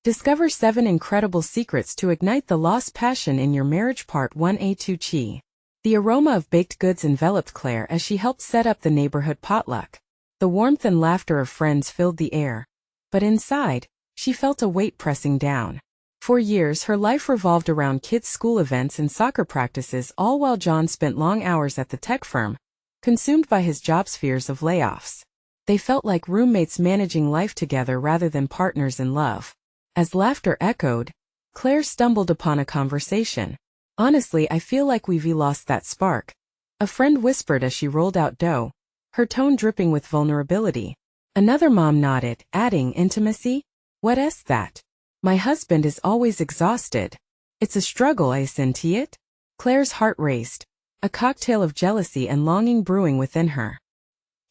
Discover 7 incredible secrets to ignite the lost passion in your marriage. Part 1a. Touchi. The aroma of baked goods enveloped Claire as she helped set up the neighborhood potluck. The warmth and laughter of friends filled the air. But inside, she felt a weight pressing down. For years her life revolved around kids' school events and soccer practices, all while John spent long hours at the tech firm, consumed by his job's fears of layoffs. They felt like roommates managing life together rather than partners in love. As laughter echoed, Claire stumbled upon a conversation. "Honestly, I feel like we've lost that spark," a friend whispered as she rolled out dough, her tone dripping with vulnerability. Another mom nodded, adding, "Intimacy? What's that? My husband is always exhausted. It's a struggle, isn't it?" Claire's heart raced, a cocktail of jealousy and longing brewing within her.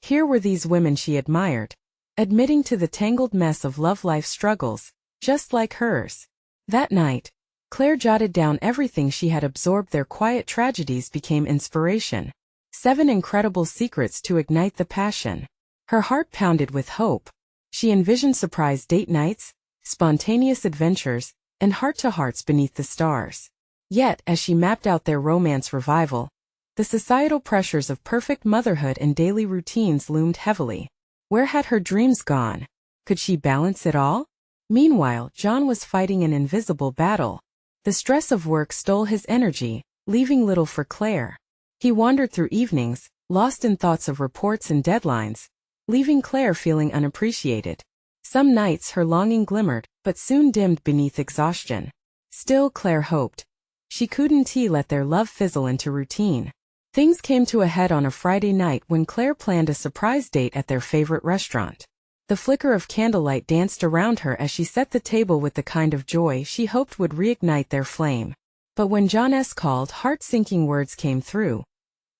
Here were these women she admired, admitting to the tangled mess of love-life struggles, just like hers. That night, Claire jotted down everything she had absorbed. Their quiet tragedies became inspiration. 7 incredible secrets to ignite the passion. Her heart pounded with hope. She envisioned surprise date nights, spontaneous adventures, and heart-to-hearts beneath the stars. Yet, as she mapped out their romance revival, the societal pressures of perfect motherhood and daily routines loomed heavily. Where had her dreams gone? Could she balance it all? Meanwhile, John was fighting an invisible battle. The stress of work stole his energy, leaving little for Claire. He wandered through evenings, lost in thoughts of reports and deadlines, leaving Claire feeling unappreciated. Some nights her longing glimmered, but soon dimmed beneath exhaustion. Still, Claire hoped. She couldn't let their love fizzle into routine. Things came to a head on a Friday night when Claire planned a surprise date at their favorite restaurant. The flicker of candlelight danced around her as she set the table with the kind of joy she hoped would reignite their flame. But when John's called, heart-sinking words came through.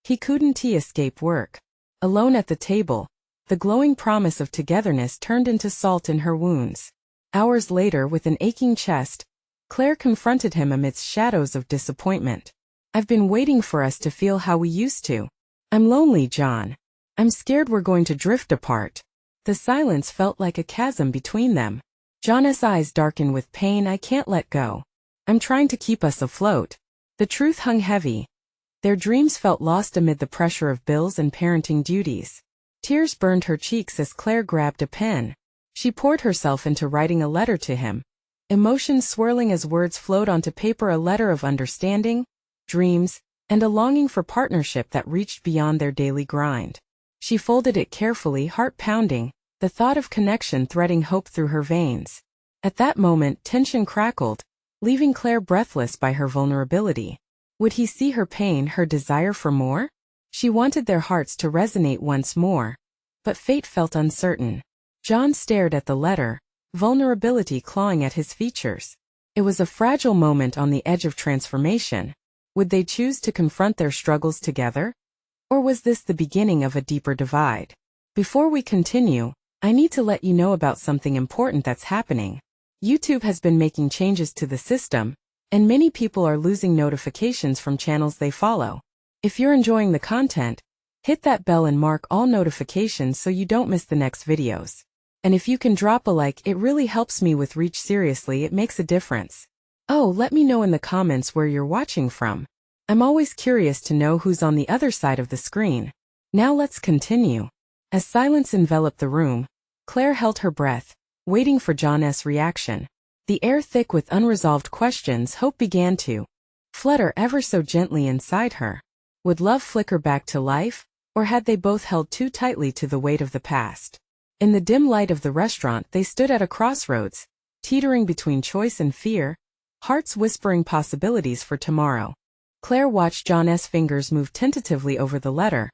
He couldn't escape work. Alone at the table, the glowing promise of togetherness turned into salt in her wounds. Hours later, with an aching chest, Claire confronted him amidst shadows of disappointment. "I've been waiting for us to feel how we used to. I'm lonely, John. I'm scared we're going to drift apart." The silence felt like a chasm between them. John's eyes darkened with pain. "I can't let go. I'm trying to keep us afloat." The truth hung heavy. Their dreams felt lost amid the pressure of bills and parenting duties. Tears burned her cheeks as Claire grabbed a pen. She poured herself into writing a letter to him, emotions swirling as words flowed onto paper, a letter of understanding, dreams, and a longing for partnership that reached beyond their daily grind. She folded it carefully, heart pounding, the thought of connection threading hope through her veins. At that moment, tension crackled, leaving Claire breathless by her vulnerability. Would he see her pain, her desire for more? She wanted their hearts to resonate once more, but fate felt uncertain. John stared at the letter, vulnerability clawing at his features. It was a fragile moment on the edge of transformation. Would they choose to confront their struggles together? Or was this the beginning of a deeper divide? Before we continue, I need to let you know about something important that's happening. YouTube has been making changes to the system, and many people are losing notifications from channels they follow. If you're enjoying the content, hit that bell and mark all notifications so you don't miss the next videos. And if you can drop a like, it really helps me with reach. Seriously, it makes a difference. Oh, let me know in the comments where you're watching from. I'm always curious to know who's on the other side of the screen. Now let's continue. As silence enveloped the room, Claire held her breath, waiting for John's reaction. The air thick with unresolved questions, hope began to flutter ever so gently inside her. Would love flicker back to life, or had they both held too tightly to the weight of the past? In the dim light of the restaurant, they stood at a crossroads, teetering between choice and fear, hearts whispering possibilities for tomorrow. Claire watched John's fingers move tentatively over the letter,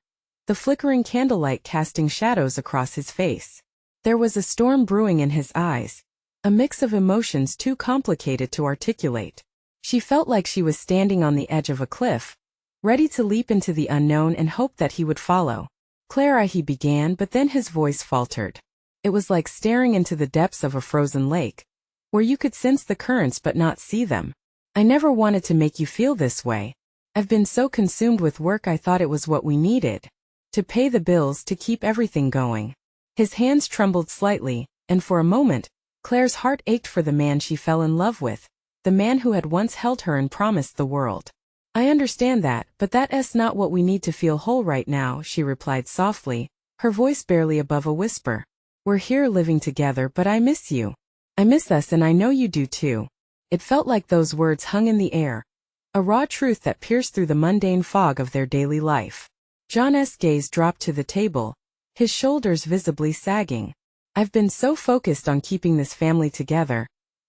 the flickering candlelight casting shadows across his face. There was a storm brewing in his eyes, a mix of emotions too complicated to articulate. She felt like she was standing on the edge of a cliff, ready to leap into the unknown and hope that he would follow. "Claire," he began, but then his voice faltered. It was like staring into the depths of a frozen lake, where you could sense the currents but not see them. "I never wanted to make you feel this way. I've been so consumed with work. I thought it was what we needed. To pay the bills, to keep everything going." His hands trembled slightly, and for a moment, Claire's heart ached for the man she fell in love with, the man who had once held her and promised the world. I understand that, but that's not what we need to feel whole right now, she replied softly, her voice barely above a whisper. We're here living together, but I miss you. I miss us, and I know you do too. It felt like those words hung in the air, a raw truth that pierced through the mundane fog of their daily life. John's gaze dropped to the table, his shoulders visibly sagging. I've been so focused on keeping this family together,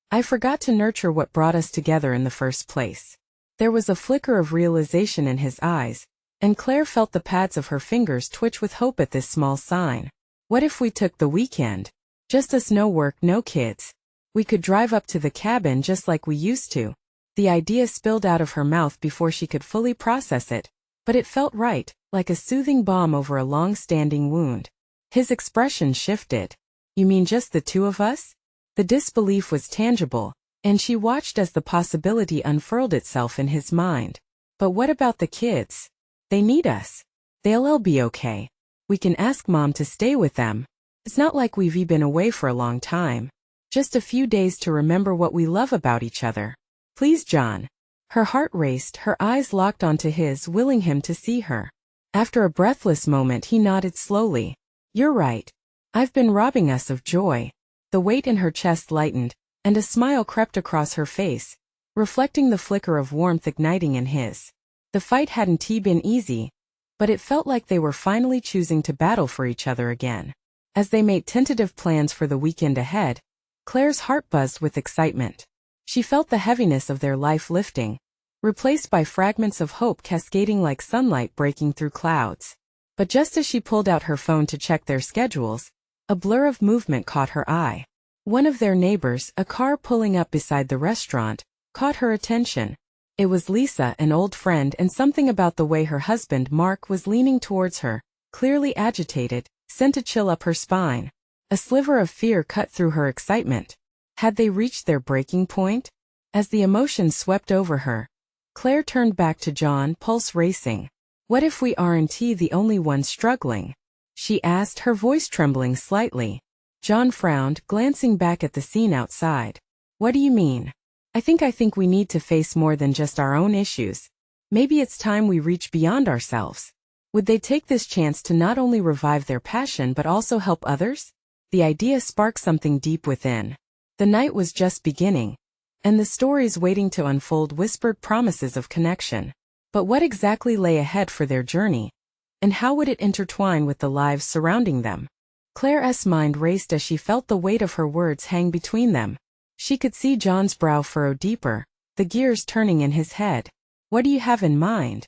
I forgot to nurture what brought us together in the first place. There was a flicker of realization in his eyes, and Claire felt the pads of her fingers twitch with hope at this small sign. What if we took the weekend? Just us, no work, no kids. We could drive up to the cabin just like we used to. The idea spilled out of her mouth before she could fully process it, but it felt right, like a soothing balm over a long-standing wound. His expression shifted. You mean just the two of us? The disbelief was tangible, and she watched as the possibility unfurled itself in his mind. But what about the kids? They need us. They'll all be okay. We can ask Mom to stay with them. It's not like we've been away for a long time. Just a few days to remember what we love about each other. Please, John. Her heart raced, her eyes locked onto his, willing him to see her. After a breathless moment, he nodded slowly. You're right. I've been robbing us of joy. The weight in her chest lightened, and a smile crept across her face, reflecting the flicker of warmth igniting in his. The fight hadn't been easy, but it felt like they were finally choosing to battle for each other again. As they made tentative plans for the weekend ahead, Claire's heart buzzed with excitement. She felt the heaviness of their life lifting, replaced by fragments of hope cascading like sunlight breaking through clouds. But just as she pulled out her phone to check their schedules, a blur of movement caught her eye. One of their neighbors, a car pulling up beside the restaurant, caught her attention. It was Lisa, an old friend, and something about the way her husband, Mark, was leaning towards her, clearly agitated, sent a chill up her spine. A sliver of fear cut through her excitement. Had they reached their breaking point? As the emotions swept over her, Claire turned back to John, pulse racing. What if we aren't the only ones struggling? She asked, her voice trembling slightly. John frowned, glancing back at the scene outside. What do you mean? I think we need to face more than just our own issues. Maybe it's time we reach beyond ourselves. Would they take this chance to not only revive their passion but also help others? The idea sparked something deep within. The night was just beginning, and the stories waiting to unfold whispered promises of connection. But what exactly lay ahead for their journey? And how would it intertwine with the lives surrounding them? Claire's mind raced as she felt the weight of her words hang between them. She could see John's brow furrow deeper, the gears turning in his head. What do you have in mind?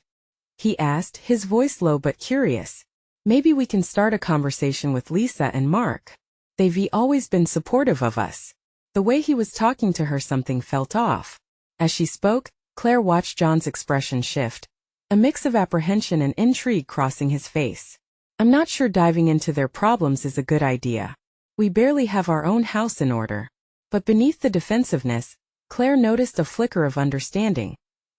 He asked, his voice low but curious. Maybe we can start a conversation with Lisa and Mark. They've always been supportive of us. The way he was talking to her, something felt off. As she spoke, Claire watched John's expression shift, a mix of apprehension and intrigue crossing his face. I'm not sure diving into their problems is a good idea. We barely have our own house in order. But beneath the defensiveness, Claire noticed a flicker of understanding,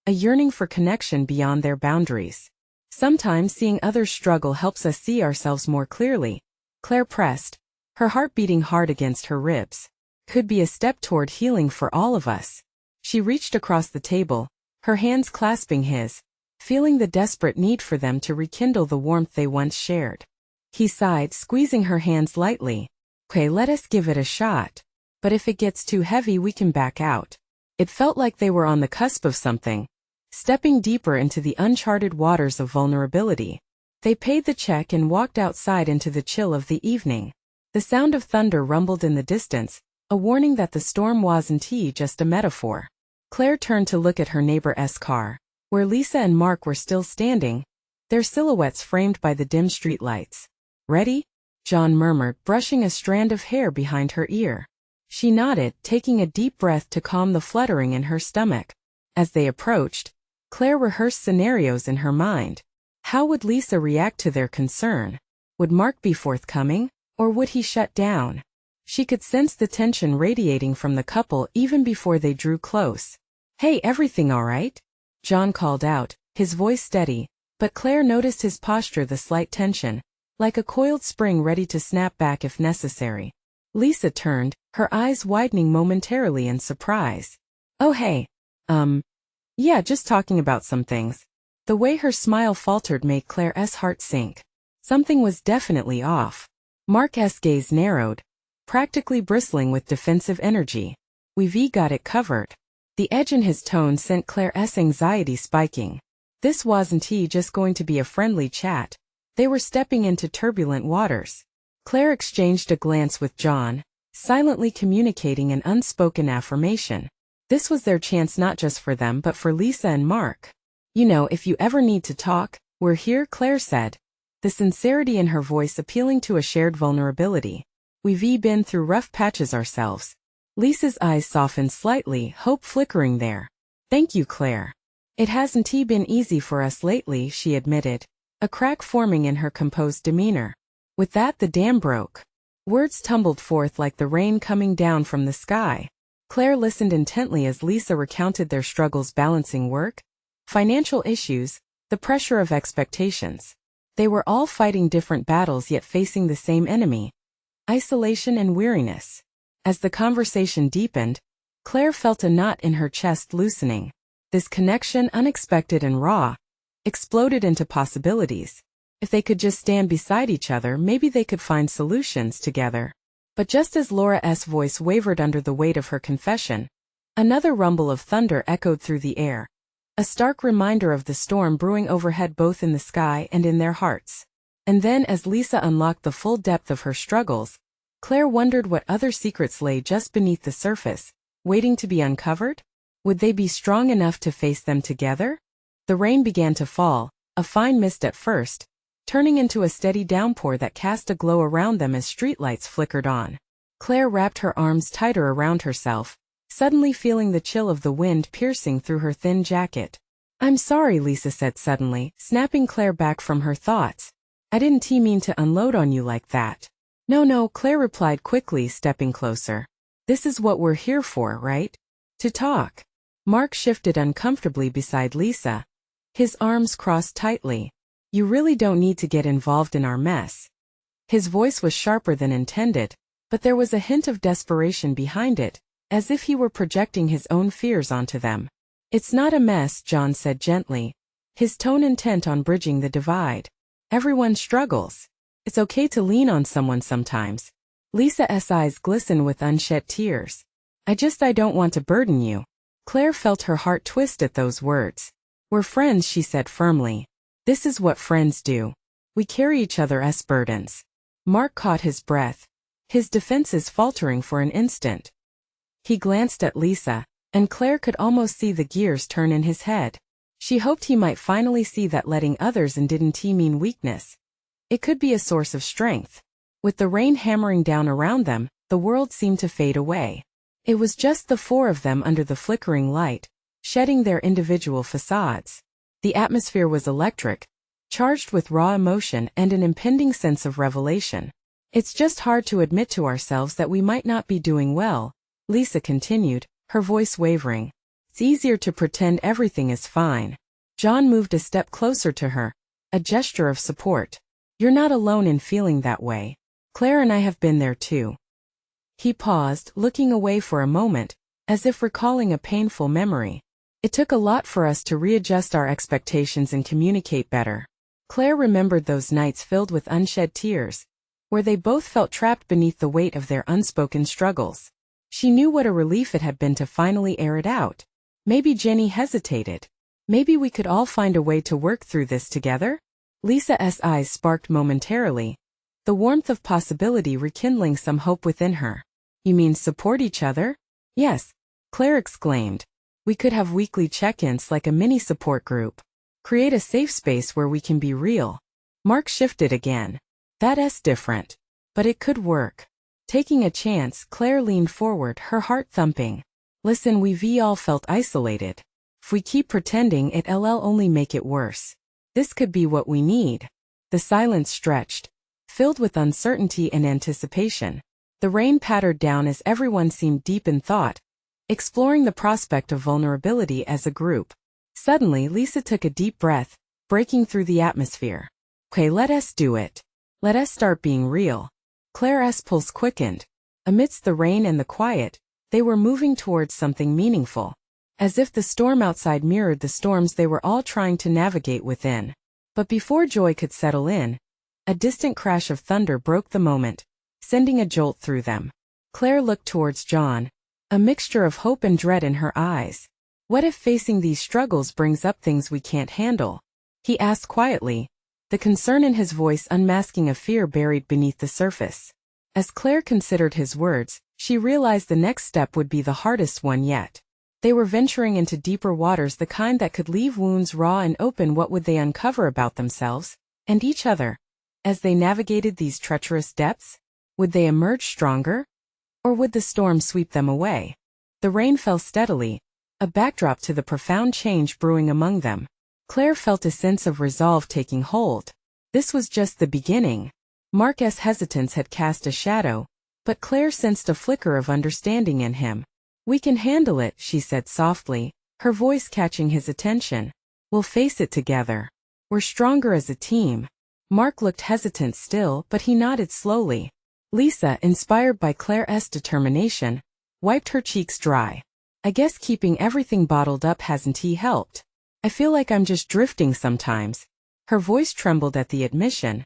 a yearning for connection beyond their boundaries. Sometimes seeing others struggle helps us see ourselves more clearly. Claire pressed, her heart beating hard against her ribs. Could be a step toward healing for all of us. She reached across the table, her hands clasping his, feeling the desperate need for them to rekindle the warmth they once shared. He sighed, squeezing her hands lightly. Okay, let us give it a shot. But if it gets too heavy, we can back out. It felt like they were on the cusp of something, stepping deeper into the uncharted waters of vulnerability. They paid the check and walked outside into the chill of the evening. The sound of thunder rumbled in the distance, a warning that the storm wasn't just a metaphor. Claire turned to look at her neighbor's car, where Lisa and Mark were still standing, their silhouettes framed by the dim streetlights. Ready? John murmured, brushing a strand of hair behind her ear. She nodded, taking a deep breath to calm the fluttering in her stomach. As they approached, Claire rehearsed scenarios in her mind. How would Lisa react to their concern? Would Mark be forthcoming, or would he shut down? She could sense the tension radiating from the couple even before they drew close. Hey, everything all right? John called out, his voice steady, but Claire noticed his posture, the slight tension, like a coiled spring ready to snap back if necessary. Lisa turned, her eyes widening momentarily in surprise. Oh hey, yeah, just talking about some things. The way her smile faltered made Claire's heart sink. Something was definitely off. Mark's gaze narrowed, practically bristling with defensive energy. We've got it covered. The edge in his tone sent Claire's anxiety spiking. This wasn't just going to be a friendly chat. They were stepping into turbulent waters. Claire exchanged a glance with John, silently communicating an unspoken affirmation. This was their chance not just for them but for Lisa and Mark. You know, if you ever need to talk, we're here, Claire said, the sincerity in her voice appealing to a shared vulnerability. We've been through rough patches ourselves. Lisa's eyes softened slightly, hope flickering there. Thank you, Claire. It hasn't been easy for us lately, she admitted, a crack forming in her composed demeanor. With that, the dam broke. Words tumbled forth like the rain coming down from the sky. Claire listened intently as Lisa recounted their struggles balancing work, financial issues, the pressure of expectations. They were all fighting different battles yet facing the same enemy: isolation and weariness. As the conversation deepened, Claire felt a knot in her chest loosening. This connection, unexpected and raw, exploded into possibilities. If they could just stand beside each other, maybe they could find solutions together. But just as Laura's voice wavered under the weight of her confession, another rumble of thunder echoed through the air, a stark reminder of the storm brewing overhead both in the sky and in their hearts. And then, as Lisa unlocked the full depth of her struggles, Claire wondered what other secrets lay just beneath the surface, waiting to be uncovered. Would they be strong enough to face them together? The rain began to fall, a fine mist at first, turning into a steady downpour that cast a glow around them as streetlights flickered on. Claire wrapped her arms tighter around herself, suddenly feeling the chill of the wind piercing through her thin jacket. I'm sorry, Lisa said suddenly, snapping Claire back from her thoughts. I didn't mean to unload on you like that. No, Claire replied quickly, stepping closer. This is what we're here for, right? To talk. Mark shifted uncomfortably beside Lisa, his arms crossed tightly. You really don't need to get involved in our mess. His voice was sharper than intended, but there was a hint of desperation behind it, as if he were projecting his own fears onto them. It's not a mess, John said gently, his tone intent on bridging the divide. Everyone struggles. It's okay to lean on someone sometimes. Lisa's eyes glistened with unshed tears. I don't want to burden you. Claire felt her heart twist at those words. We're friends, she said firmly. This is what friends do. We carry each other's burdens. Mark caught his breath, his defenses faltering for an instant. He glanced at Lisa, and Claire could almost see the gears turn in his head. She hoped he might finally see that letting others in didn't mean weakness. It could be a source of strength. With the rain hammering down around them, the world seemed to fade away. It was just the four of them under the flickering light, shedding their individual facades. The atmosphere was electric, charged with raw emotion and an impending sense of revelation. It's just hard to admit to ourselves that we might not be doing well, Lisa continued, her voice wavering. It's easier to pretend everything is fine. John moved a step closer to her, a gesture of support. You're not alone in feeling that way. Claire and I have been there too. He paused, looking away for a moment, as if recalling a painful memory. It took a lot for us to readjust our expectations and communicate better. Claire remembered those nights filled with unshed tears, where they both felt trapped beneath the weight of their unspoken struggles. She knew what a relief it had been to finally air it out. Maybe Jenny hesitated. Maybe we could all find a way to work through this together? Lisa's eyes sparked momentarily, the warmth of possibility rekindling some hope within her. You mean support each other? Yes, Claire exclaimed. We could have weekly check-ins like a mini support group. Create a safe space where we can be real. Mark shifted again. That's different. But it could work. Taking a chance, Claire leaned forward, her heart thumping. Listen, we've all felt isolated. If we keep pretending, it'll only make it worse. This could be what we need. The silence stretched, filled with uncertainty and anticipation. The rain pattered down as everyone seemed deep in thought, exploring the prospect of vulnerability as a group. Suddenly, Lisa took a deep breath, breaking through the atmosphere. Okay, let us do it. Let us start being real. Claire's pulse quickened. Amidst the rain and the quiet, they were moving towards something meaningful. As if the storm outside mirrored the storms they were all trying to navigate within. But before joy could settle in, a distant crash of thunder broke the moment, sending a jolt through them. Claire looked towards John, a mixture of hope and dread in her eyes. What if facing these struggles brings up things we can't handle? He asked quietly, the concern in his voice unmasking a fear buried beneath the surface. As Claire considered his words, she realized the next step would be the hardest one yet. They were venturing into deeper waters, the kind that could leave wounds raw and open. What would they uncover about themselves and each other? As they navigated these treacherous depths, would they emerge stronger? Or would the storm sweep them away? The rain fell steadily, a backdrop to the profound change brewing among them. Claire felt a sense of resolve taking hold. This was just the beginning. Mark's hesitance had cast a shadow, but Claire sensed a flicker of understanding in him. We can handle it, she said softly, her voice catching his attention. We'll face it together. We're stronger as a team. Mark looked hesitant still, but he nodded slowly. Lisa, inspired by Claire's determination, wiped her cheeks dry. I guess keeping everything bottled up hasn't helped. I feel like I'm just drifting sometimes. Her voice trembled at the admission.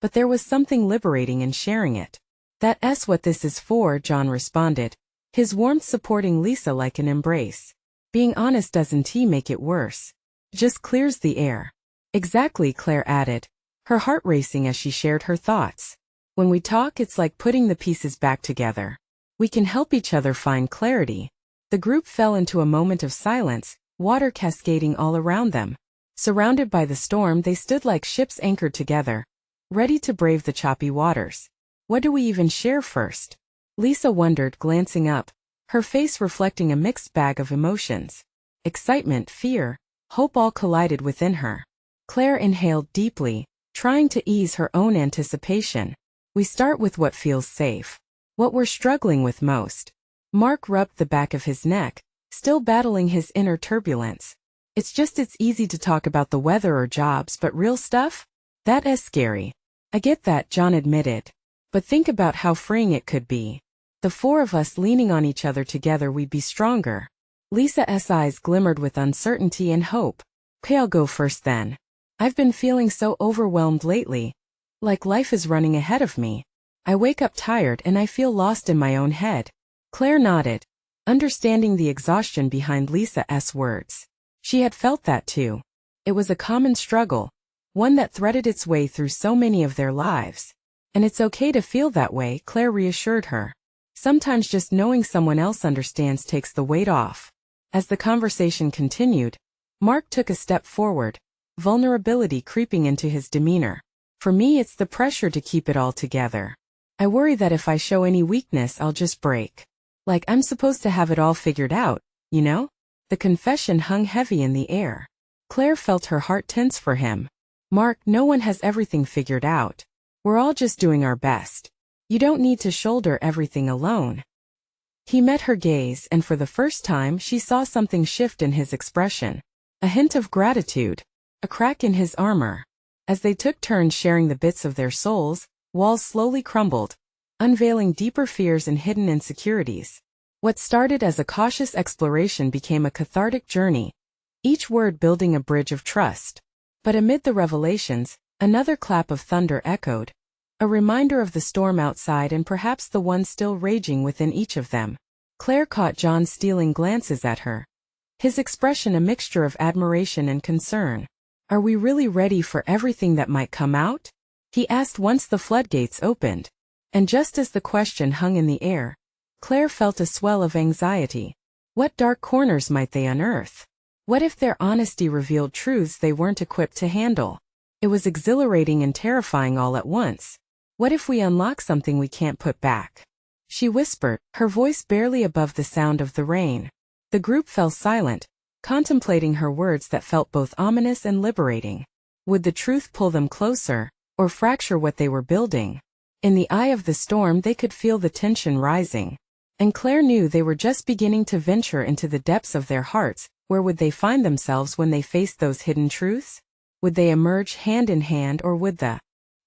But there was something liberating in sharing it. That's what this is for, John responded, his warmth supporting Lisa like an embrace. Being honest doesn't make it worse. Just clears the air. Exactly, Claire added, her heart racing as she shared her thoughts. When we talk, it's like putting the pieces back together. We can help each other find clarity. The group fell into a moment of silence, water cascading all around them. Surrounded by the storm, they stood like ships anchored together, ready to brave the choppy waters. What do we even share first? Lisa wondered, glancing up, her face reflecting a mixed bag of emotions. Excitement, fear, hope all collided within her. Claire inhaled deeply, trying to ease her own anticipation. We start with what feels safe. What we're struggling with most. Mark rubbed the back of his neck, still battling his inner turbulence. It's easy to talk about the weather or jobs, but real stuff? That's scary. I get that, John admitted. But think about how freeing it could be. The four of us leaning on each other together, we'd be stronger. Lisa's eyes glimmered with uncertainty and hope. Okay, I'll go first then. I've been feeling so overwhelmed lately. Like life is running ahead of me. I wake up tired and I feel lost in my own head. Claire nodded, understanding the exhaustion behind Lisa's words. She had felt that too. It was a common struggle, one that threaded its way through so many of their lives. And it's okay to feel that way, Claire reassured her. Sometimes just knowing someone else understands takes the weight off. As the conversation continued, Mark took a step forward, vulnerability creeping into his demeanor. For me, it's the pressure to keep it all together. I worry that if I show any weakness, I'll just break. Like I'm supposed to have it all figured out, you know? The confession hung heavy in the air. Claire felt her heart tense for him. Mark, no one has everything figured out. We're all just doing our best. You don't need to shoulder everything alone. He met her gaze, and for the first time she saw something shift in his expression. A hint of gratitude. A crack in his armor. As they took turns sharing the bits of their souls, walls slowly crumbled, unveiling deeper fears and hidden insecurities. What started as a cautious exploration became a cathartic journey, each word building a bridge of trust. But amid the revelations, another clap of thunder echoed, a reminder of the storm outside and perhaps the one still raging within each of them. Claire caught John's stealing glances at her, his expression a mixture of admiration and concern. Are we really ready for everything that might come out? He asked once the floodgates opened. And just as the question hung in the air, Claire felt a swell of anxiety. What dark corners might they unearth? What if their honesty revealed truths they weren't equipped to handle? It was exhilarating and terrifying all at once. What if we unlock something we can't put back? She whispered, her voice barely above the sound of the rain. The group fell silent, contemplating her words that felt both ominous and liberating. Would the truth pull them closer, or fracture what they were building? In the eye of the storm they could feel the tension rising. And Claire knew they were just beginning to venture into the depths of their hearts. Where would they find themselves when they faced those hidden truths? Would they emerge hand in hand, or would the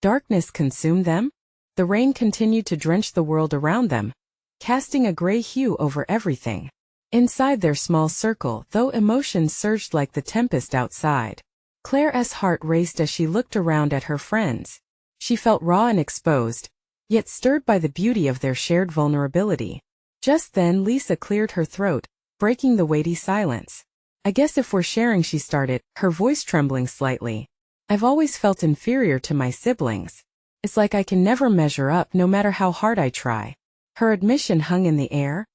darkness consume them? The rain continued to drench the world around them, casting a gray hue over everything. Inside their small circle, though, emotions surged like the tempest outside. Claire's heart raced as she looked around at her friends. She felt raw and exposed, yet stirred by the beauty of their shared vulnerability. Just then Lisa cleared her throat, breaking the weighty silence. "I guess if we're sharing," she started, her voice trembling slightly. "I've always felt inferior to my siblings. It's like I can never measure up no matter how hard I try." Her admission hung in the air,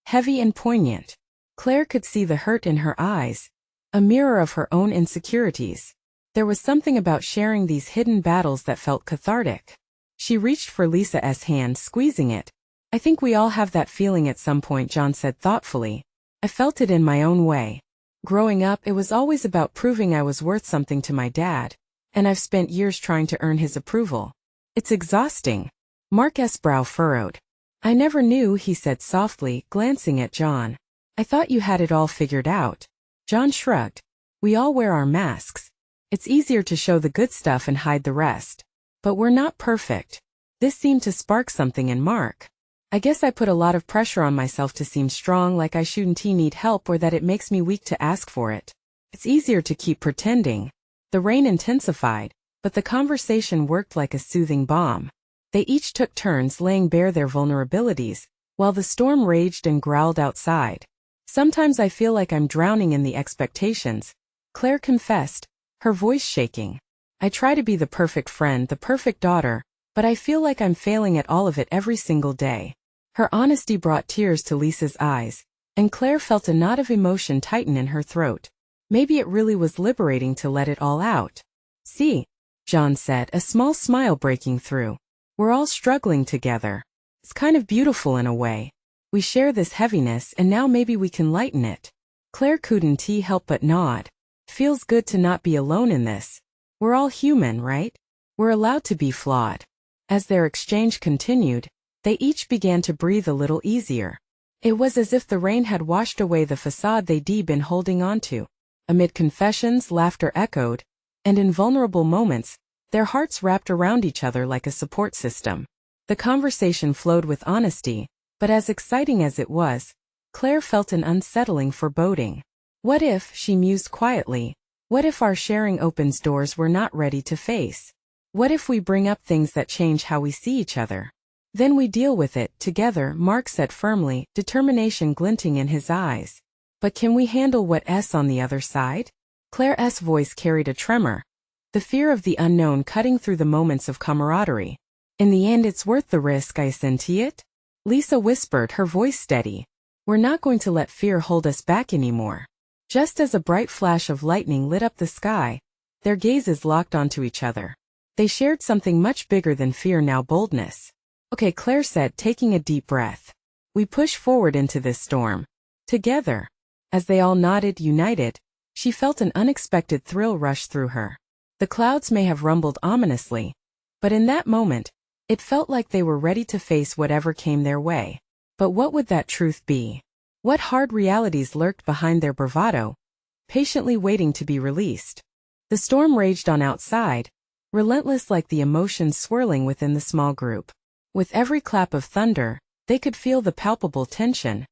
heavy and poignant. Claire could see the hurt in her eyes, a mirror of her own insecurities. There was something about sharing these hidden battles that felt cathartic. She reached for Lisa's hand, squeezing it. "I think we all have that feeling at some point," John said thoughtfully. "I felt it in my own way. Growing up, it was always about proving I was worth something to my dad, and I've spent years trying to earn his approval. It's exhausting." Mark's brow furrowed. "I never knew," he said softly, glancing at John. "I thought you had it all figured out." John shrugged. "We all wear our masks. It's easier to show the good stuff and hide the rest. But we're not perfect." This seemed to spark something in Mark. "I guess I put a lot of pressure on myself to seem strong, like I shouldn't need help or that it makes me weak to ask for it. It's easier to keep pretending." The rain intensified, but the conversation worked like a soothing balm. They each took turns laying bare their vulnerabilities, while the storm raged and growled outside. "Sometimes I feel like I'm drowning in the expectations," Claire confessed, her voice shaking. "I try to be the perfect friend, the perfect daughter, but I feel like I'm failing at all of it every single day." Her honesty brought tears to Lisa's eyes, and Claire felt a knot of emotion tighten in her throat. Maybe it really was liberating to let it all out. "See," John said, a small smile breaking through. "We're all struggling together. It's kind of beautiful in a way. We share this heaviness and now maybe we can lighten it." Claire couldn't help but nod. "Feels good to not be alone in this. We're all human, right? We're allowed to be flawed." As their exchange continued, they each began to breathe a little easier. It was as if the rain had washed away the facade they'd been holding onto. Amid confessions, laughter echoed, and in vulnerable moments, their hearts wrapped around each other like a support system. The conversation flowed with honesty, but as exciting as it was, Claire felt an unsettling foreboding. What if, she mused quietly, what if our sharing opens doors we're not ready to face? What if we bring up things that change how we see each other? Then we deal with it together, Mark said firmly, determination glinting in his eyes. "But can we handle what's on the other side?" Claire's voice carried a tremor, the fear of the unknown cutting through the moments of camaraderie. "In the end, it's worth the risk, isn't it?" Lisa whispered, her voice steady. "We're not going to let fear hold us back anymore." Just as a bright flash of lightning lit up the sky, their gazes locked onto each other. They shared something much bigger than fear, now boldness. "Okay," Claire said, taking a deep breath. "We push forward into this storm. Together." As they all nodded, united, she felt an unexpected thrill rush through her. The clouds may have rumbled ominously, but in that moment, it felt like they were ready to face whatever came their way. But what would that truth be? What hard realities lurked behind their bravado, patiently waiting to be released? The storm raged on outside, relentless like the emotions swirling within the small group. With every clap of thunder, they could feel the palpable tension,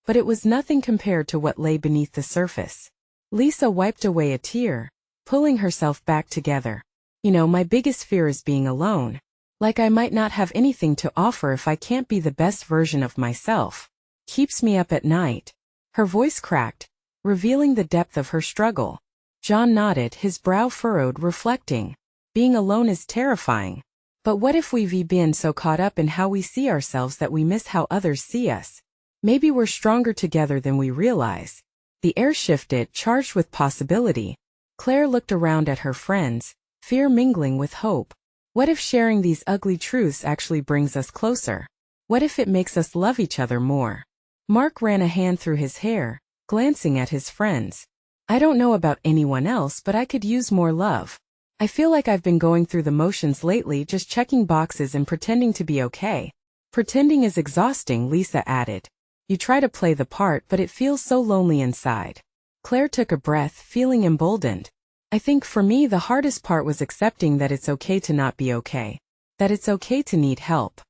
but it was nothing compared to what lay beneath the surface. Lisa wiped away a tear, pulling herself back together. My biggest fear is being alone. Like I might not have anything to offer if I can't be the best version of myself. Keeps me up at night." Her voice cracked, revealing the depth of her struggle. John nodded, his brow furrowed, reflecting. "Being alone is terrifying. But what if we've been so caught up in how we see ourselves that we miss how others see us? Maybe we're stronger together than we realize." The air shifted, charged with possibility. Claire looked around at her friends, fear mingling with hope. What if sharing these ugly truths actually brings us closer? What if it makes us love each other more? Mark ran a hand through his hair, glancing at his friends. "I don't know about anyone else, but I could use more love. I feel like I've been going through the motions lately, just checking boxes and pretending to be okay." "Pretending is exhausting," Lisa added. "You try to play the part, but it feels so lonely inside." Claire took a breath, feeling emboldened. "I think for me the hardest part was accepting that it's okay to not be okay. That it's okay to need help.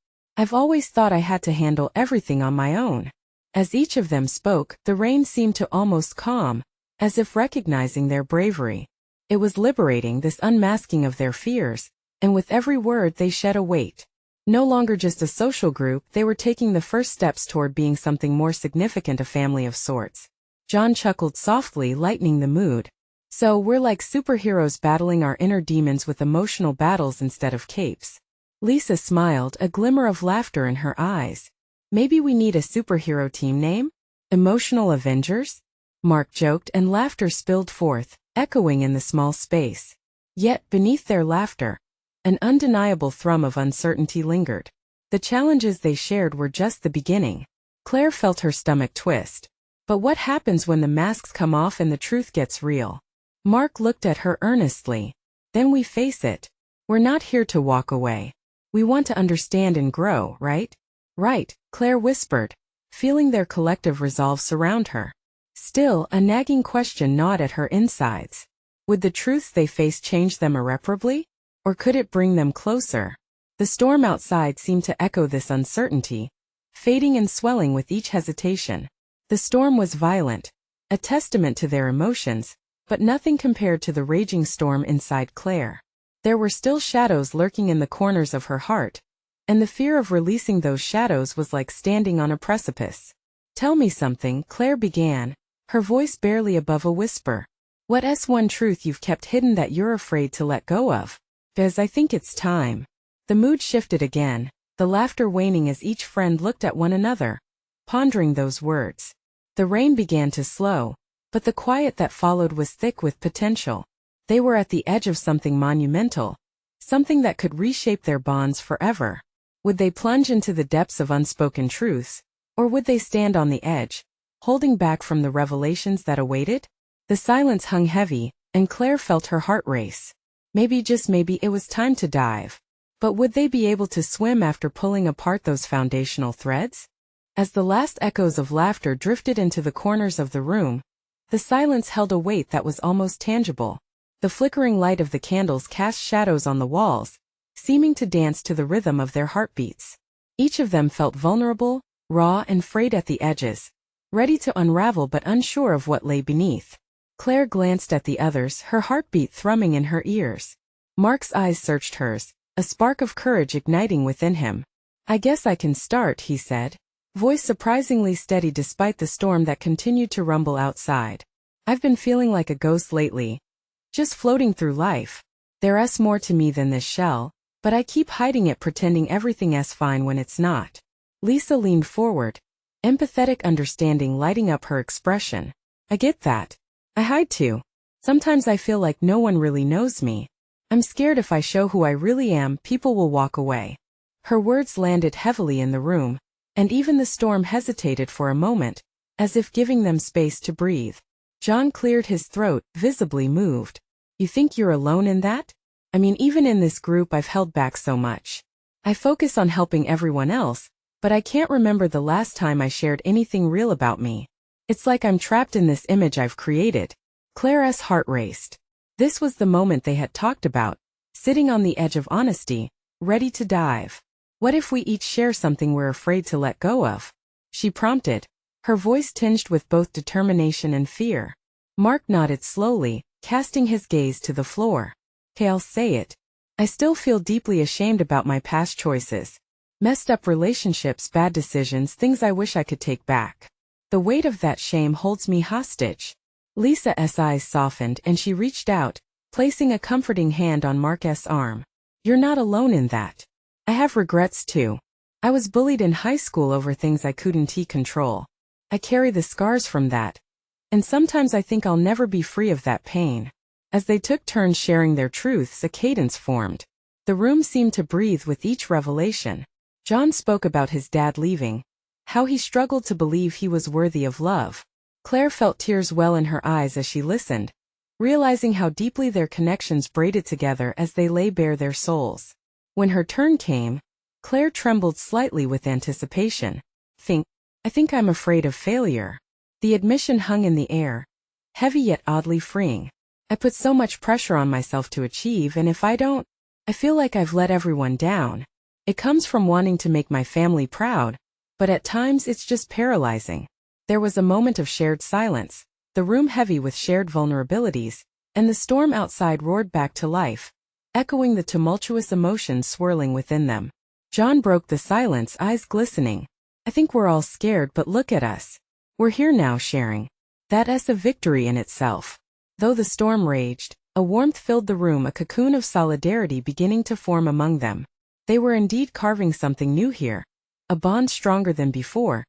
I've always thought I had to handle everything on my own. As each of them spoke, the rain seemed to almost calm, as if recognizing their bravery. It was liberating, this unmasking of their fears, and with every word they shed a weight. No longer just a social group, they were taking the first steps toward being something more significant, a family of sorts. John chuckled softly, lightening the mood. So we're like superheroes battling our inner demons with emotional battles instead of capes. Lisa smiled, a glimmer of laughter in her eyes. Maybe we need a superhero team name? Emotional Avengers? Mark joked, and laughter spilled forth, echoing in the small space. Yet, beneath their laughter, an undeniable thrum of uncertainty lingered. The challenges they shared were just the beginning. Claire felt her stomach twist. But what happens when the masks come off and the truth gets real? Mark looked at her earnestly. Then we face it. We're not here to walk away. We want to understand and grow, right? Right, Claire whispered, feeling their collective resolve surround her. Still, a nagging question gnawed at her insides. Would the truths they faced change them irreparably? Or could it bring them closer? The storm outside seemed to echo this uncertainty, fading and swelling with each hesitation. The storm was violent, a testament to their emotions, but nothing compared to the raging storm inside Claire. There were still shadows lurking in the corners of her heart, and the fear of releasing those shadows was like standing on a precipice. Tell me something, Claire began, her voice barely above a whisper. What's one truth you've kept hidden that you're afraid to let go of? Because I think it's time. The mood shifted again, the laughter waning as each friend looked at one another, pondering those words. The rain began to slow, but the quiet that followed was thick with potential. They were at the edge of something monumental, something that could reshape their bonds forever. Would they plunge into the depths of unspoken truths, or would they stand on the edge, holding back from the revelations that awaited? The silence hung heavy, and Claire felt her heart race. Maybe, just maybe, it was time to dive. But would they be able to swim after pulling apart those foundational threads? As the last echoes of laughter drifted into the corners of the room, the silence held a weight that was almost tangible. The flickering light of the candles cast shadows on the walls, seeming to dance to the rhythm of their heartbeats. Each of them felt vulnerable, raw and frayed at the edges, ready to unravel but unsure of what lay beneath. Claire glanced at the others, her heartbeat thrumming in her ears. Mark's eyes searched hers, a spark of courage igniting within him. I guess I can start, he said, voice surprisingly steady despite the storm that continued to rumble outside. I've been feeling like a ghost lately, just floating through life. There's more to me than this shell, but I keep hiding it, pretending everything's fine when it's not. Lisa leaned forward, empathetic understanding lighting up her expression. I get that. I hide too. Sometimes I feel like no one really knows me. I'm scared if I show who I really am, people will walk away. Her words landed heavily in the room, and even the storm hesitated for a moment, as if giving them space to breathe. John cleared his throat, visibly moved. You think you're alone in that? I mean, even in this group I've held back so much. I focus on helping everyone else, but I can't remember the last time I shared anything real about me. It's like I'm trapped in this image I've created. Claire's heart raced. This was the moment they had talked about, sitting on the edge of honesty, ready to dive. What if we each share something we're afraid to let go of? She prompted, her voice tinged with both determination and fear. Mark nodded slowly, casting his gaze to the floor. Okay, I'll say it. I still feel deeply ashamed about my past choices. Messed up relationships, bad decisions, things I wish I could take back. The weight of that shame holds me hostage. Lisa's eyes softened and she reached out, placing a comforting hand on Mark's arm. You're not alone in that. I have regrets too. I was bullied in high school over things I couldn't control. I carry the scars from that. And sometimes I think I'll never be free of that pain. As they took turns sharing their truths, a cadence formed. The room seemed to breathe with each revelation. John spoke about his dad leaving, how he struggled to believe he was worthy of love. Claire felt tears well in her eyes as she listened, realizing how deeply their connections braided together as they lay bare their souls. When her turn came, Claire trembled slightly with anticipation. I think I'm afraid of failure. The admission hung in the air, heavy yet oddly freeing. I put so much pressure on myself to achieve, and if I don't, I feel like I've let everyone down. It comes from wanting to make my family proud, but at times it's just paralyzing. There was a moment of shared silence, the room heavy with shared vulnerabilities, and the storm outside roared back to life, echoing the tumultuous emotions swirling within them. John broke the silence, eyes glistening. I think we're all scared, but look at us. We're here now, sharing. That's a victory in itself. Though the storm raged, a warmth filled the room, a cocoon of solidarity beginning to form among them. They were indeed carving something new here, a bond stronger than before,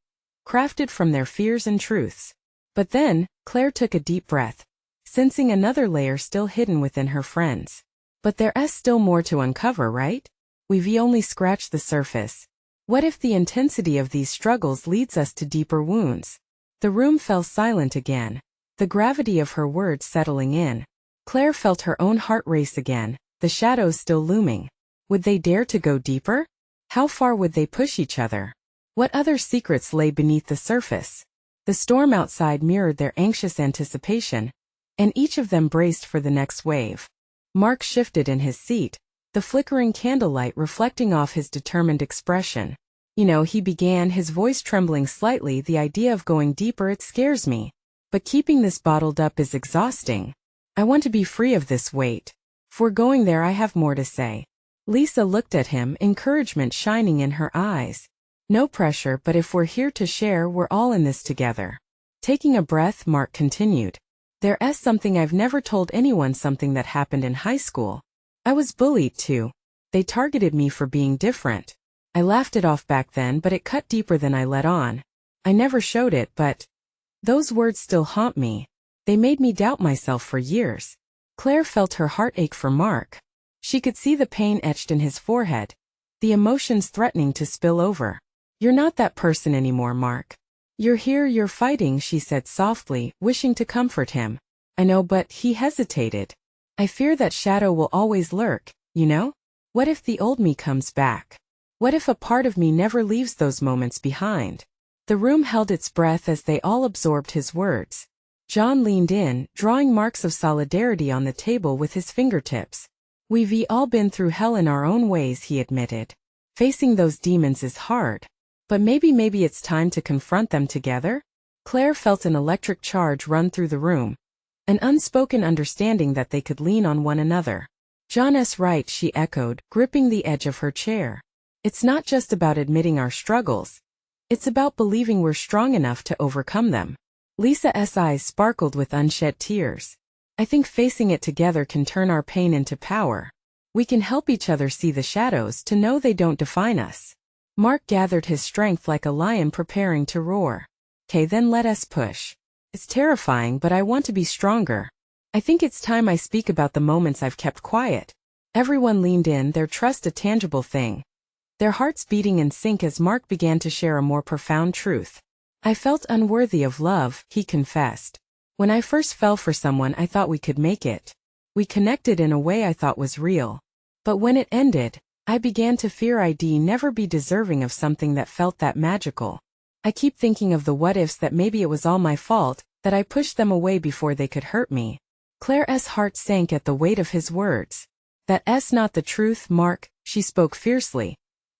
crafted from their fears and truths. But then, Claire took a deep breath, sensing another layer still hidden within her friends. But there's still more to uncover, right? We've only scratched the surface. What if the intensity of these struggles leads us to deeper wounds? The room fell silent again, the gravity of her words settling in. Claire felt her own heart race again, the shadows still looming. Would they dare to go deeper? How far would they push each other? What other secrets lay beneath the surface? The storm outside mirrored their anxious anticipation, and each of them braced for the next wave. Mark shifted in his seat, the flickering candlelight reflecting off his determined expression. He began, his voice trembling slightly. The idea of going deeper, it scares me. But keeping this bottled up is exhausting. I want to be free of this weight. If we're going there, I have more to say. Lisa looked at him, encouragement shining in her eyes. No pressure, but if we're here to share, we're all in this together. Taking a breath, Mark continued. There's something I've never told anyone, something that happened in high school. I was bullied too. They targeted me for being different. I laughed it off back then, but it cut deeper than I let on. I never showed it, but those words still haunt me. They made me doubt myself for years. Claire felt her heart ache for Mark. She could see the pain etched in his forehead, the emotions threatening to spill over. You're not that person anymore, Mark. You're here, you're fighting, she said softly, wishing to comfort him. I know, but he hesitated. I fear that shadow will always lurk, What if the old me comes back? What if a part of me never leaves those moments behind? The room held its breath as they all absorbed his words. John leaned in, drawing marks of solidarity on the table with his fingertips. We've all been through hell in our own ways, he admitted. Facing those demons is hard. But maybe it's time to confront them together? Claire felt an electric charge run through the room, an unspoken understanding that they could lean on one another. John's right, she echoed, gripping the edge of her chair. It's not just about admitting our struggles. It's about believing we're strong enough to overcome them. Lisa's eyes sparkled with unshed tears. I think facing it together can turn our pain into power. We can help each other see the shadows, to know they don't define us. Mark gathered his strength like a lion preparing to roar. Okay, then let us push. It's terrifying, but I want to be stronger. I think it's time I speak about the moments I've kept quiet. Everyone leaned in, their trust a tangible thing, their hearts beating in sync as Mark began to share a more profound truth. I felt unworthy of love, he confessed. When I first fell for someone, I thought we could make it. We connected in a way I thought was real. But when it ended, I began to fear I'd never be deserving of something that felt that magical. I keep thinking of the what-ifs, that maybe it was all my fault, that I pushed them away before they could hurt me. Claire's heart sank at the weight of his words. That's not the truth, Mark, she spoke fiercely.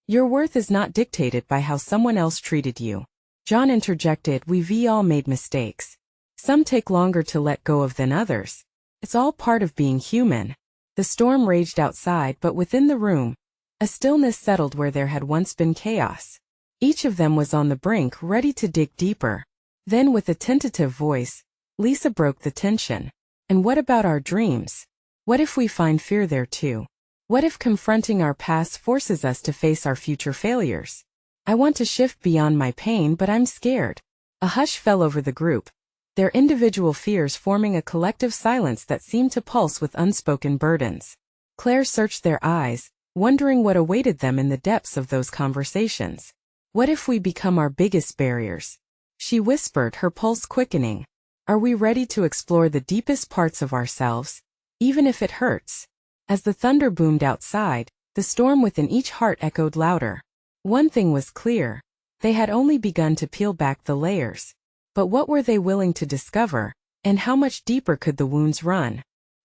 Your worth is not dictated by how someone else treated you. John interjected, we've all made mistakes. Some take longer to let go of than others. It's all part of being human. The storm raged outside, but within the room, a stillness settled where there had once been chaos. Each of them was on the brink, ready to dig deeper. Then, with a tentative voice, Lisa broke the tension. And what about our dreams? What if we find fear there too? What if confronting our past forces us to face our future failures? I want to shift beyond my pain, but I'm scared. A hush fell over the group, their individual fears forming a collective silence that seemed to pulse with unspoken burdens. Claire searched their eyes, wondering what awaited them in the depths of those conversations. What if we become our biggest barriers? She whispered, her pulse quickening. Are we ready to explore the deepest parts of ourselves, even if it hurts? As the thunder boomed outside, the storm within each heart echoed louder. One thing was clear. They had only begun to peel back the layers. But what were they willing to discover, and how much deeper could the wounds run?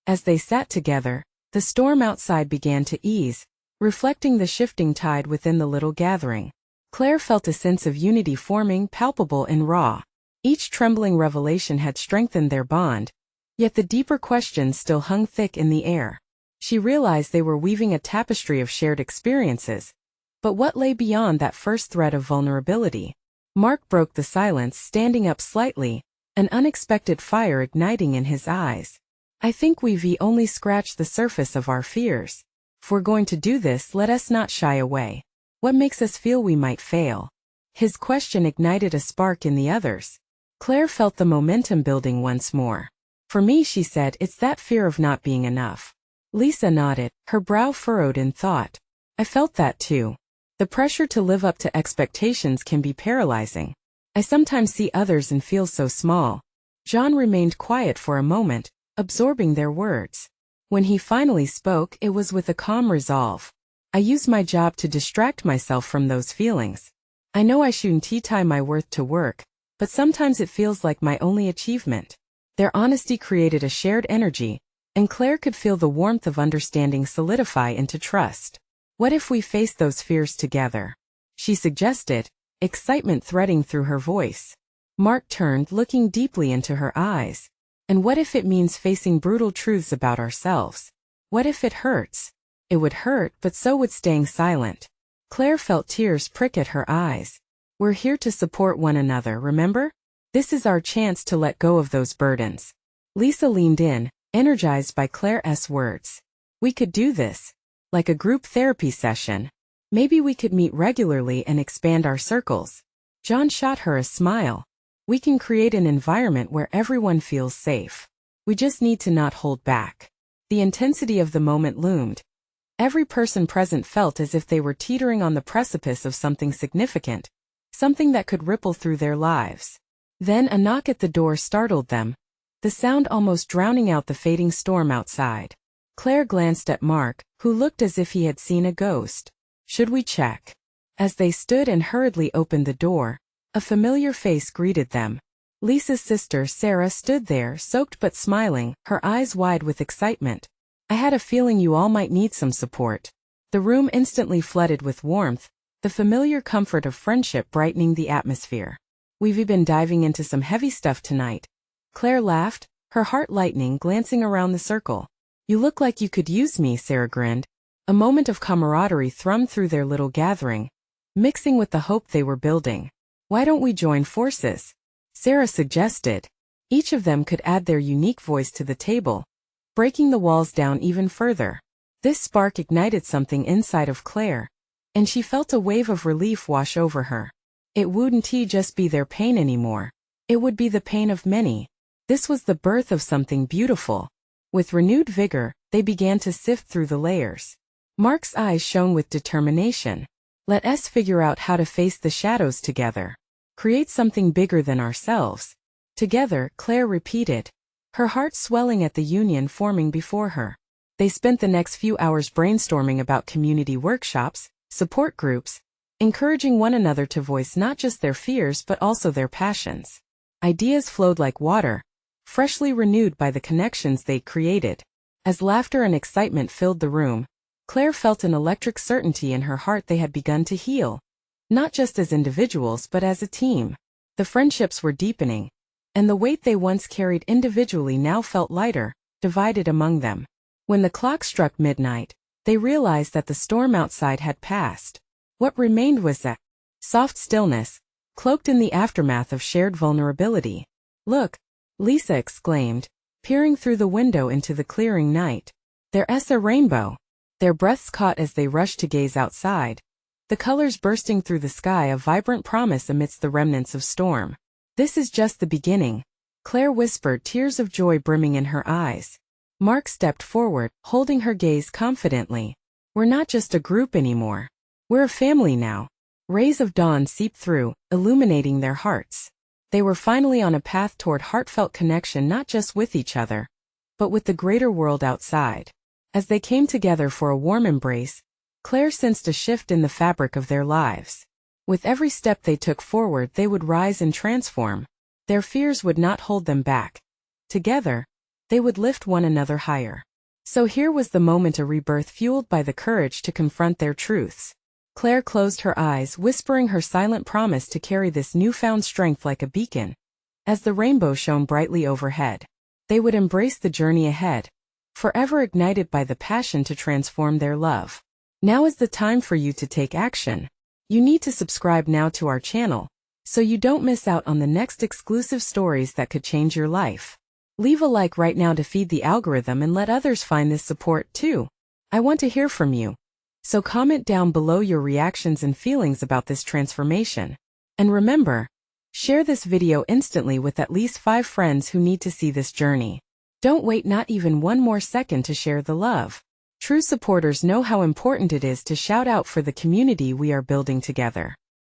As they sat together, the storm outside began to ease, reflecting the shifting tide within the little gathering. Claire felt a sense of unity forming, palpable and raw. Each trembling revelation had strengthened their bond, yet the deeper questions still hung thick in the air. She realized they were weaving a tapestry of shared experiences. But what lay beyond that first thread of vulnerability? Mark broke the silence, standing up slightly, an unexpected fire igniting in his eyes. I think we've only scratched the surface of our fears. If we're going to do this, let us not shy away. What makes us feel we might fail? His question ignited a spark in the others. Claire felt the momentum building once more. For me, she said, it's that fear of not being enough. Lisa nodded, her brow furrowed in thought. I felt that too. The pressure to live up to expectations can be paralyzing. I sometimes see others and feel so small. John remained quiet for a moment, absorbing their words. When he finally spoke, it was with a calm resolve. I use my job to distract myself from those feelings. I know I shouldn't tie my worth to work, but sometimes it feels like my only achievement. Their honesty created a shared energy, and Claire could feel the warmth of understanding solidify into trust. What if we face those fears together? She suggested, excitement threading through her voice. Mark turned, looking deeply into her eyes. And what if it means facing brutal truths about ourselves? What if it hurts? It would hurt, but so would staying silent. Claire felt tears prick at her eyes. We're here to support one another, remember? This is our chance to let go of those burdens. Lisa leaned in, energized by Claire's words. We could do this. Like a group therapy session. Maybe we could meet regularly and expand our circles. John shot her a smile. We can create an environment where everyone feels safe. We just need to not hold back. The intensity of the moment loomed. Every person present felt as if they were teetering on the precipice of something significant, something that could ripple through their lives. Then a knock at the door startled them, the sound almost drowning out the fading storm outside. Claire glanced at Mark, who looked as if he had seen a ghost. Should we check? As they stood and hurriedly opened the door, a familiar face greeted them. Lisa's sister Sarah stood there, soaked but smiling, her eyes wide with excitement. I had a feeling you all might need some support. The room instantly flooded with warmth, the familiar comfort of friendship brightening the atmosphere. We've been diving into some heavy stuff tonight. Claire laughed, her heart lightening, glancing around the circle. You look like you could use me, Sarah grinned. A moment of camaraderie thrummed through their little gathering, mixing with the hope they were building. Why don't we join forces? Sarah suggested. Each of them could add their unique voice to the table, breaking the walls down even further. This spark ignited something inside of Claire, and she felt a wave of relief wash over her. It wouldn't just be their pain anymore. It would be the pain of many. This was the birth of something beautiful. With renewed vigor, they began to sift through the layers. Mark's eyes shone with determination. Let us figure out how to face the shadows together. Create something bigger than ourselves. Together, Claire repeated, her heart swelling at the union forming before her. They spent the next few hours brainstorming about community workshops, support groups, encouraging one another to voice not just their fears but also their passions. Ideas flowed like water, freshly renewed by the connections they'd created. As laughter and excitement filled the room, Claire felt an electric certainty in her heart they had begun to heal. Not just as individuals but as a team. The friendships were deepening, and the weight they once carried individually now felt lighter, divided among them. When the clock struck midnight, they realized that the storm outside had passed. What remained was that soft stillness, cloaked in the aftermath of shared vulnerability. Look, Lisa exclaimed, peering through the window into the clearing night. There's a rainbow. Their breaths caught as they rushed to gaze outside, the colors bursting through the sky, a vibrant promise amidst the remnants of storm. This is just the beginning, Claire whispered, tears of joy brimming in her eyes. Mark stepped forward, holding her gaze confidently. We're not just a group anymore. We're a family now. Rays of dawn seeped through, illuminating their hearts. They were finally on a path toward heartfelt connection, not just with each other, but with the greater world outside. As they came together for a warm embrace, Claire sensed a shift in the fabric of their lives. With every step they took forward, they would rise and transform. Their fears would not hold them back. Together, they would lift one another higher. So here was the moment, a rebirth fueled by the courage to confront their truths. Claire closed her eyes, whispering her silent promise to carry this newfound strength like a beacon. As the rainbow shone brightly overhead, they would embrace the journey ahead, forever ignited by the passion to transform their love. Now is the time for you to take action. You need to subscribe now to our channel, so you don't miss out on the next exclusive stories that could change your life. Leave a like right now to feed the algorithm and let others find this support too. I want to hear from you. So comment down below your reactions and feelings about this transformation. And remember, share this video instantly with at least 5 friends who need to see this journey. Don't wait not even one more second to share the love. True supporters know how important it is to shout out for the community we are building together.